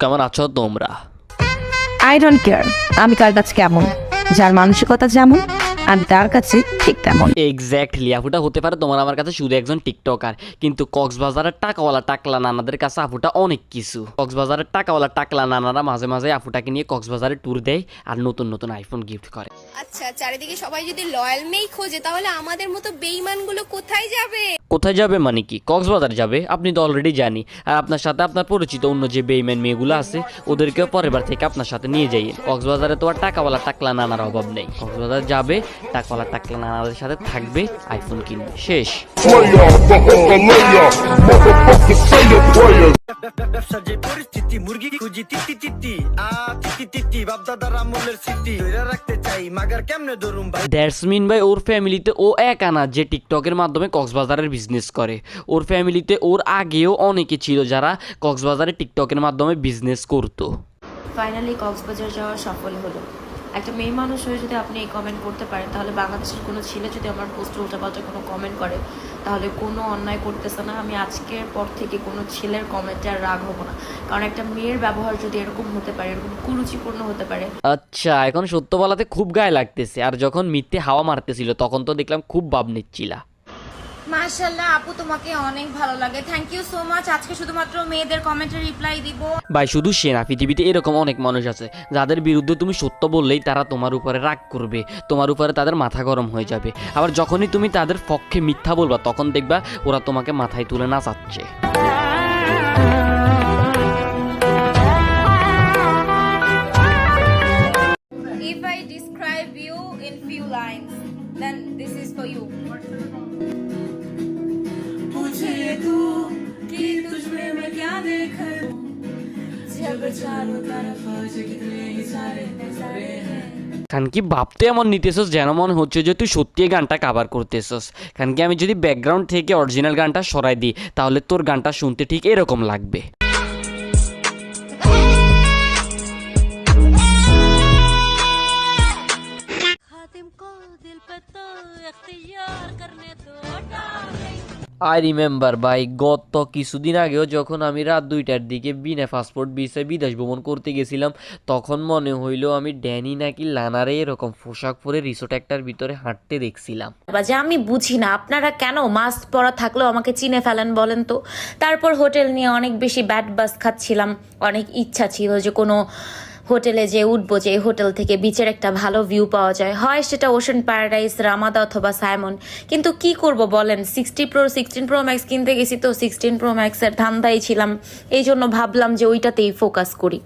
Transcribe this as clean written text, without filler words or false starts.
কেমন আছো তোমরা? আই ডোন্ট কেয়ার আমি কার কাছে কেমন, যার মানসিকতা যেমন আমি তার কাছে ঠিক তেমন। এক্স্যাক্টলি, আফুটা হতে পারে তোমার আমার কাছে শুধু একজন টিকটকার, কিন্তু কক্সবাজারের টাকাওয়ালা টাকলা নানাদের কাছে আফুটা অনেক কিছু। কক্সবাজারের টাকাওয়ালা টাকলা নানারা মাঝে মাঝে আফুটাকে নিয়ে কক্সবাজারে ট্যুর দেয় আর নতুন নতুন আইফোন গিফট করে। আচ্ছা, চারিদিকে সবাই যদি লয়াল মেই খোঁজে তাহলে আমাদের মতো বেঈমানগুলো কোথায় যাবে? কোথায় যাবে মানে কি? কক্সবাজার যাবে, আপনি তো অলরেডি জানি। আর আপনার সাথে আপনার পরিচিত অন্য যে বেইমান মেয়েগুলো আছে ওদেরকেও পরের বার থেকে আপনার সাথে নিয়ে যাই। কক্সবাজারে তো আর টাকাওয়ালা টাকলা নানার অভাব নেই। কক্সবাজার যাবে, টাকাওয়ালা টাকলা নানাদের সাথে থাকবে, আইফোন কিনবে, শেষ। ব্যবসার যে পরিস্থিতি, মুরগি খুঁজি তিতি তিতি তিতি তিতি বাপদাদার আমলের স্মৃতি ধরে রাখতে চাই, মাগার কেমনে ধরুম ভাই। দ্যাটস মিন ভাই ওর ফ্যামিলিতে ও এক আনা যে টিকটকের মাধ্যমে কক্সবাজারের বিজনেস করে। ওর ফ্যামিলিতে ওর আগেও অনেকে ছিল যারা কক্সবাজারে টিকটকের মাধ্যমে বিজনেস করতো। ফাইনালি কক্সবাজার যাওয়া সফল হলো। একটা মেয়ে মানুষ হয়ে যদি আপনি এই কমেন্ট করতে পারেন, তাহলে বাংলাদেশের কোনো ছেলে যদি আমার পোস্টে উল্টাপাল্টা কোনো কমেন্ট করে তাহলে কোনো অন্যায় করতেছে না। আমি আজকের পর থেকে কোনো ছেলের কমেন্টে আর রাগ হবো না, কারণ একটা মেয়ের ব্যবহার যদি এরকম হতে পারে, এরকম কুরুচিপূর্ণ হতে পারে। আচ্ছা, এখন সত্য বলাতে খুব গায়ে লাগতেছে, আর যখন মিথ্যে হাওয়া মারতেছিল তখন তো দেখলাম খুব ভাব নিচ্ছিলা। মাশাআল্লাহ আপু, তোমাকে অনেক ভালো লাগে, থ্যাংক ইউ সো মাচ। আজকে শুধুমাত্র মেয়েদের কমেন্টে রিপ্লাই দিব। ভাই শুধু সে না, পৃথিবীতে এরকম অনেক মানুষ আছে যাদের বিরুদ্ধে তুমি সত্য বললেই তারা তোমার উপরে রাগ করবে, তোমার উপরে তাদের মাথা গরম হয়ে যাবে। আবার যখনই তুমি তাদের পক্ষে মিথ্যা বলবা তখন দেখবা ওরা তোমাকে মাথায় তুলে নাচাচ্ছে। If I describe you in few lines, then this is for you. पूछे तू कि तुझ में मैं क्या देखा, जब चारों तरफ कितने ही सारे हैं। কারণ কি ভাবতে এমন নিতেছস যেন মনে হচ্ছে যে তুই সত্যি গানটা কাভার করতেছস। কারণ কি আমি যদি ব্যাকগ্রাউন্ড থেকে অরিজিনাল গানটা সরাই দিই তাহলে তোর গানটা শুনতে ঠিক এরকম লাগবে। আই রিমেম্বার ভাই, গত কিছুদিন আগেও যখন আমি রাত 2টার দিকে বিনা পাসপোর্ট ভিসায় বিদেশ ভ্রমণ করতে গেছিলাম, তখন মনে হইলো আমি ড্যানি নাকি লানারে এরকম পোশাক পরে রিসোর্ট একটার ভিতরে হাঁটতে দেখছিলাম। যে আমি বুঝি না আপনারা কেন মাস্ক পরা থাকলেও আমাকে চিনে ফেলেন বলেন তো। তারপর হোটেল নিয়ে অনেক বেশি ব্যাড বাস খাচ্ছিলাম, অনেক ইচ্ছা ছিল যে কোনো হোটেলে যে উঠবো, যে হোটেল থেকে বিচের একটা ভালো ভিউ পাওয়া যায়, হয় সেটা ওশান প্যারাডাইস, রামাদা অথবা সাইমন। কিন্তু কি করব বলেন, 16 প্রো ম্যাক্স কিনতে গেছি তো 16 প্রো ম্যাক্সের ধান্দাই ছিলাম, এই জন্য ভাবলাম যে ওইটাতেই ফোকাস করি।